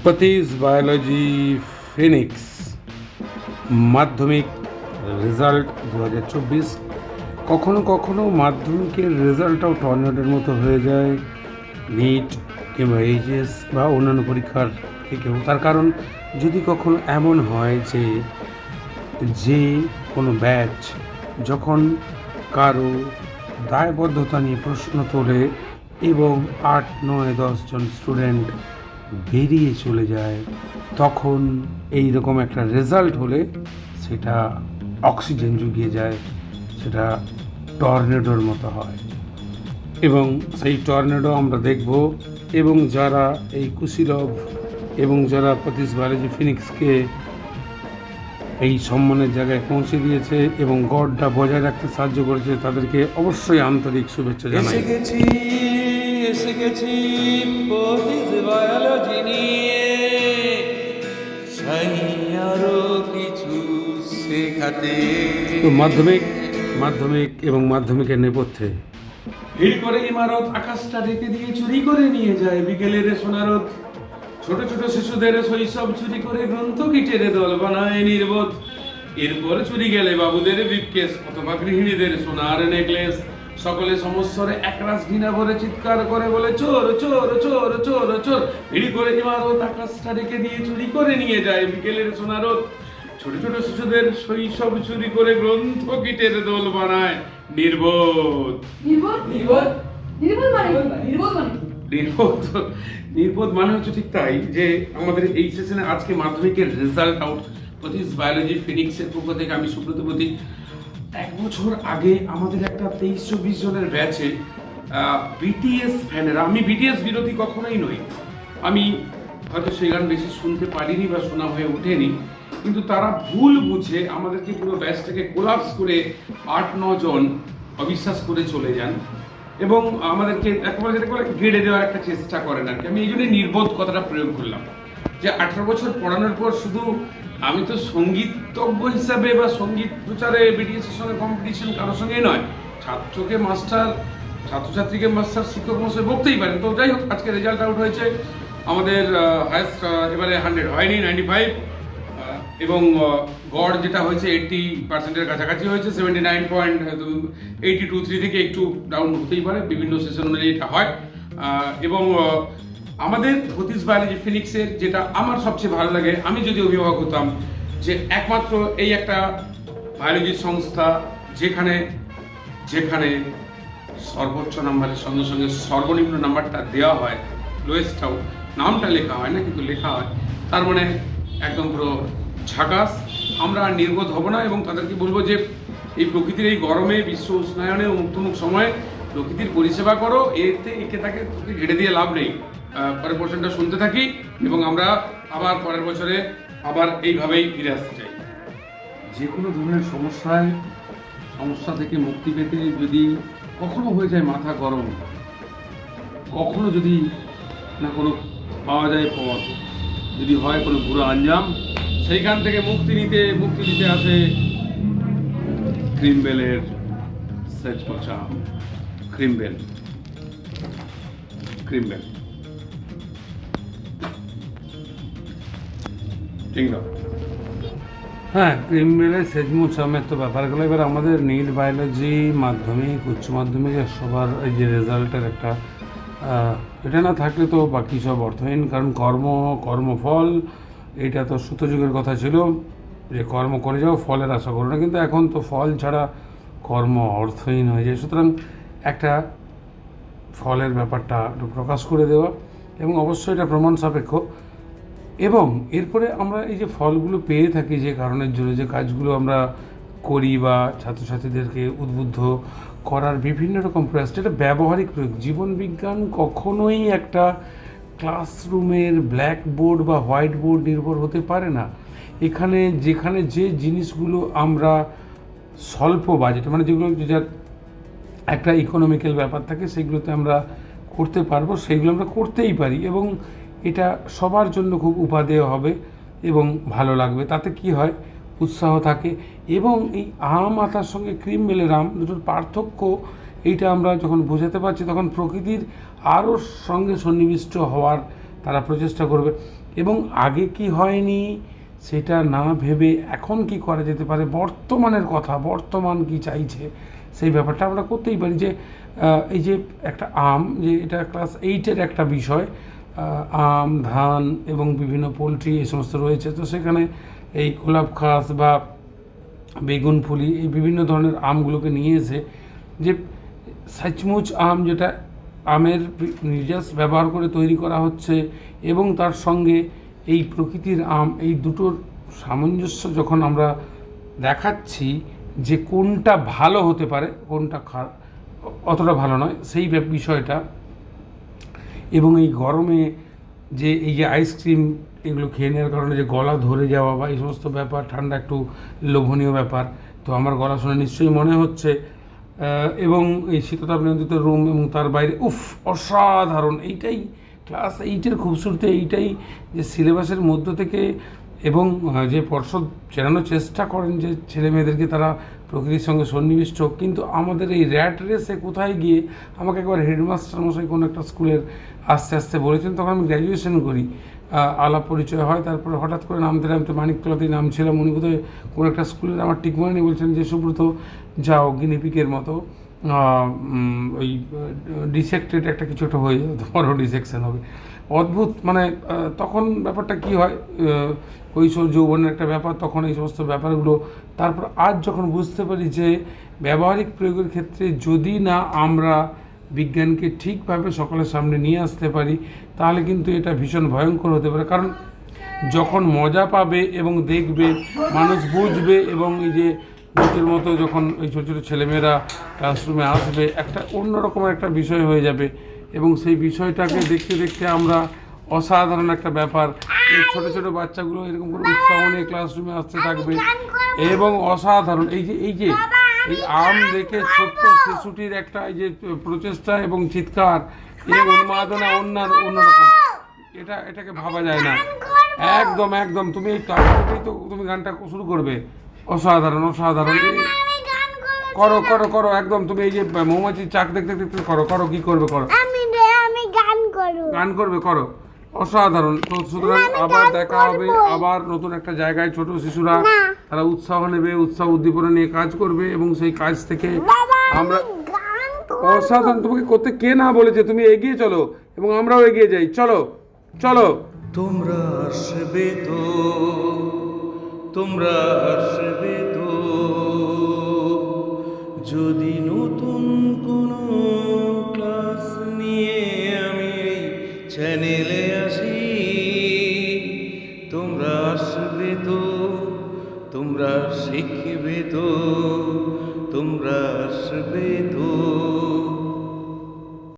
পতিস biology Phoenix মাধ্যমিক result 2024। কখনো কখনো মাধ্যমিকের রেজাল্টটাও টর্নেডোর মতো হয়ে যায় নিট কিংবা এইচএস বা অন্যান্য পরীক্ষার থেকেও। তার কারণ যদি কখনো এমন হয় যে কোনো ব্যাচ যখন কারো দায়বদ্ধতা নিয়ে প্রশ্ন তোলে এবং 8, 9, 10 জন স্টুডেন্ট বেরিয়ে চলে যায়, তখন এই রকম একটা রেজাল্ট হলে সেটা অক্সিজেন জুগিয়ে যায়, সেটা টর্নেডোর মতো হয় এবং সেই টর্নেডো আমরা দেখব। এবং যারা এই কুশীলভ এবং যারা পতিস বায়োলজি ফিনিক্সকে এই সম্মানের জায়গায় পৌঁছে দিয়েছে এবং গড়টা বজায় রাখতে সাহায্য করেছে, তাদেরকে অবশ্যই আন্তরিক শুভেচ্ছা জানাই। এসে গেছি পতিস বায়োলজি নিয়ে, চাই আরো কিছু শেখাতে। তো মাধ্যমিক এবং মাধ্যমিকের নেপথ্যে ভিড় করে ইমারত আকাশটা ঢেকে দিয়ে চুরি করে নিয়ে যায় বিকেলের সোনারত। ছোট ছোট শিশুদের শৈশব চুরি করে গ্রন্থ কিটের দল বানায় নির্বোধ। এরপর চুরি গেলে বাবুদের ব্রিফকেস অথবা গৃহিণীদের সোনার নেকলেস। সকলে সমস্যরে একরাশ ঘৃণা ভরে চিৎকার করে বলে চোর চোর চোর চোর চোর। ভিড় করে ইমারত আকাশটা ঢেকে দিয়ে চুরি করে নিয়ে যায় বিকেলের সোনারত। ছোট ছোট শিশুদের শৈশব চুরি করে গ্রন্থ কিটের দোল বানায় নির্বোধ। নির্বোধ মানে হচ্ছে ঠিক তাই যে আমাদের এই সেশনে আজকে মাধ্যমিকের রেজাল্ট আউট। পতিস বায়োলজি ফিনিক্সের পক্ষ থেকে আমি সুব্রত প্রতীক। 1 বছর আগে আমাদের একটা 23-24 জনের ব্যাচে বিটিএস ফ্যানেরা, আমি বিটিএস বিরোধী কখনোই নই, আমি হয়তো সেই গান বেশি শুনতে পারিনি বা শোনা হয়ে ওঠেনি, কিন্তু তারা ভুল বুঝে আমাদেরকে পুরো ব্যাচটাকে কোলাপস করে 8-9 জন অবিশ্বাস করে চলে যান এবং আমাদেরকে একেবারে যেটা করে গেড়ে দেওয়ার একটা চেষ্টা করেন আর কি। আমি এই জন্যই নির্বোধ কথাটা প্রয়োগ করলাম যে 18 বছর পড়ানোর পর শুধু আমি তো সঙ্গীতজ্ঞ হিসাবে বা সঙ্গীত প্রচারে বিটিএসের সঙ্গে কম্পিটিশন কারোর সঙ্গেই নয়। ছাত্রকে মাস্টার, ছাত্রছাত্রীকে মাস্টার, শিক্ষক মশাই বলতেই পারেন। তো যাই হোক, আজকে রেজাল্ট আউট হয়েছে আমাদের হায়েস্ট এবারে 100 হয়নি, 95 এবং গড় যেটা হয়েছে 80%-এর কাছাকাছি হয়েছে। 79.82-3 থেকে একটু ডাউন হতেই পারে, বিভিন্ন সেশন অনুযায়ী এটা হয়। এবং আমাদের পতিস বায়োলজি ফিনিক্সের যেটা আমার সবচেয়ে ভালো লাগে, আমি যদি অভিভাবক হতাম, যে একমাত্র এই একটা বায়োলজির সংস্থা যেখানে সর্বোচ্চ নাম্বারের সঙ্গে সঙ্গে সর্বনিম্ন নাম্বারটা দেওয়া হয়, লোয়েস্টটাও নামটা লেখা হয় না কিন্তু লেখা হয়, তার মানে একদম পুরো ঝাকাস। আমরা নির্বোধ হব না এবং তাদেরকে বলবো যে এই প্রকৃতির এই গরমে, বিশ্ব উষ্ণায়নে মুক্তমুখ সময়ে প্রকৃতির পরিষেবা করো, তোকে ঘেটে দিয়ে লাভ নেই। পরের পোর্শনটা শুনতে থাকি এবং আমরা আবার পরের বছরে আবার এইভাবেই ফিরে আসতে চাই। যে কোনো ধরনের সমস্যা থেকে মুক্তি পেতে যদি কখনো হয়ে যায় মাথা গরম, কখনো যদি না কোনো পাওয়া যায় পথ, যদি হয় কোনো বুড়ো আঞ্জাম, সেইখান থেকে মুক্তি দিতে আসে ক্রিমবেলের সেচ পচা ক্রিমবেল। ঠিক না? হ্যাঁ, ক্রিমবেলের সেজমোচামের তো ব্যাপারগুলো। এবার আমাদের নিট বায়োলজি মাধ্যমিক, উচ্চ মাধ্যমিকের সবার এই যে রেজাল্টের একটা এটা না থাকলে তো বাকি সব অর্থহীন। কারণ কর্মফল এটা তো সূতযুগের কথা ছিল যে কর্ম করে যাও, ফলের আশা করো না, কিন্তু এখন তো ফল ছাড়া কর্ম অর্থহীন হয়ে যায়। সুতরাং একটা ফলের ব্যাপারটা একটু প্রকাশ করে দেওয়া এবং অবশ্যই এটা প্রমাণ সাপেক্ষ। এবং এরপরে আমরা এই যে ফলগুলো পেয়ে থাকি যে কারণের জন্য, যে কাজগুলো আমরা করি বা ছাত্রছাত্রীদেরকে উদ্বুদ্ধ করার বিভিন্ন রকম প্রয়াস, এটা ব্যবহারিক প্রয়োগ। জীবন বিজ্ঞান কখনোই একটা ক্লাসরুমের ব্ল্যাকবোর্ড বা হোয়াইট বোর্ড নির্ভর হতে পারে না। যেখানে যে জিনিসগুলো আমরা স্বল্প বাজেট, মানে যেগুলো যার একটা ইকোনমিক্যাল ব্যাপার থাকে, সেগুলোতে আমরা করতে পারবো, সেইগুলো আমরা করতেই পারি এবং এটা সবার জন্য খুব উপাদেয় হবে এবং ভালো লাগবে। তাতে কি হয়, উৎসাহ থাকে। এবং এই আম আতার সঙ্গে ক্রিমবেলের আম দুটোর পার্থক্য এইটা আমরা যখন বোঝাতে পারছি, তখন প্রকৃতির আরও সঙ্গে সন্নিবিষ্ট হওয়ার তারা প্রচেষ্টা করবে। এবং আগে কি হয়নি সেটা না ভেবে এখন কি করা যেতে পারে, বর্তমানের কথা, বর্তমান কি চাইছে সেই ব্যাপারটা আমরা করতেই পারি। যে এই যে একটা আম, যে এটা ক্লাস 8-এর একটা বিষয়, আম, ধান এবং বিভিন্ন পোলট্রি এই সমস্ত রয়েছে, তো সেখানে এই গোলাপ খাস বা বেগুন ফুলি এই বিভিন্ন ধরনের আমগুলোকে নিয়ে এসে যে সচমুচ আম, যেটা আমের নির্যাস ব্যবহার করে তৈরি করা হচ্ছে এবং তার সঙ্গে এই প্রকৃতির আম, এই দুটোর সামঞ্জস্য যখন আমরা দেখাচ্ছি যে কোনটা ভালো হতে পারে, কোনটা অতটা ভালো নয় সেই বিষয়টা, এবং এই গরমে যে এই যে আইসক্রিম এগুলো খেয়ে নেওয়ার কারণে যে গলা ধরে যাওয়া বা এই সমস্ত ব্যাপার, ঠান্ডা একটু লোভনীয় ব্যাপার, তো আমার গলা শুনে নিশ্চয়ই মনে হচ্ছে, এবং এই শীততাপ নিয়ন্ত্রিত রুম এবং তার বাইরে অসাধারণ। এইটাই ক্লাস 8-এর খুবসুরতি, এইটাই যে সিলেবাসের মধ্য থেকে, এবং যে পর্ষদ চেনানোর চেষ্টা করেন যে ছেলে মেয়েদেরকে তারা প্রকৃতির সঙ্গে সন্নিবিষ্ট হোক, কিন্তু আমাদের এই র্যাট রেসে কোথায় গিয়ে, আমাকে একবার হেডমাস্টার মশাই কোনো একটা স্কুলের আস্তে আস্তে বলেছেন, তখন আমি গ্র্যাজুয়েশন করি, আলাপ পরিচয় হয়, তারপরে হঠাৎ করে নামতে নামতে মানিকতলাতেই নামছিলাম, উনি বোধহয় কোনো একটা স্কুলের, আমার ঠিক মনে নেই, বলছেন যে সুব্রত যাও গিনিপিকের মতো ওই ডিসেক্টেড একটা কিছু একটা হয়ে যাবে, তোমারও ডিসেকশন হবে। অদ্ভুত, মানে তখন ব্যাপারটা কি হয়, কৈশোর যৌবনের একটা ব্যাপার, তখন এই সমস্ত ব্যাপারগুলো। তারপর আজ যখন বুঝতে পারি যে ব্যবহারিক প্রয়োগের ক্ষেত্রে যদি না আমরা বিজ্ঞানকে ঠিকভাবে সকলের সামনে নিয়ে আসতে পারি, তাহলে কিন্তু এটা ভীষণ ভয়ঙ্কর হতে পারে। কারণ যখন মজা পাবে এবং দেখবে, মানুষ বুঝবে, এবং এই যে ভূতের মতো যখন এই ছোটো ছোটো ছেলেমেয়েরা ক্লাসরুমে আসবে, একটা অন্যরকমের একটা বিষয় হয়ে যাবে, এবং সেই বিষয়টাকে দেখতে দেখতে আমরা অসাধারণ একটা ব্যাপার, এই ছোটো ছোটো বাচ্চাগুলো এরকম করে উৎসাহ নিয়ে ক্লাসরুমে আসতে থাকবে, এবং অসাধারণ এই যে এই আম দেখে ছোট্ট শিশুটির একটা এই যে প্রচেষ্টা এবং চিৎকার, এই উন্মাদনা অন্যরকম, এটাকে ভাবা যায় না। একদম একদম, তুমি এই ক্লাস থেকেই তো তুমি গানটা শুরু করবে, অসাধারণ অসাধারণ। করো করো করো, একদম তুমি এই যে মৌমাছির চাক দেখতে দেখতে করো করো, কি করবে করো, গান করবে, করো, অসাধারণ। তো সুতরাং আবার দেখা হবে, আবার নতুন একটা জায়গায় ছোট শিশুরা তারা উৎসাহ নেবে, উৎসাহ উদ্দীপনা নিয়ে কাজ করবে, এবং সেই কাজ থেকে আমরা অসাধারণ। তোমাকে করতে কে না বলেছে, তুমি এগিয়ে চলো এবং আমরাও এগিয়ে যাই, চলো চলো। তোমরা আসবে তো, তোমরা আসবে তো, যদি নতুন কোনো ক্লাস নিয়ে আমি এই চ্যানেলে আসি। তোমরা আসবে তো, তোমরা শিখবে তো, তোমরা আসবে তো।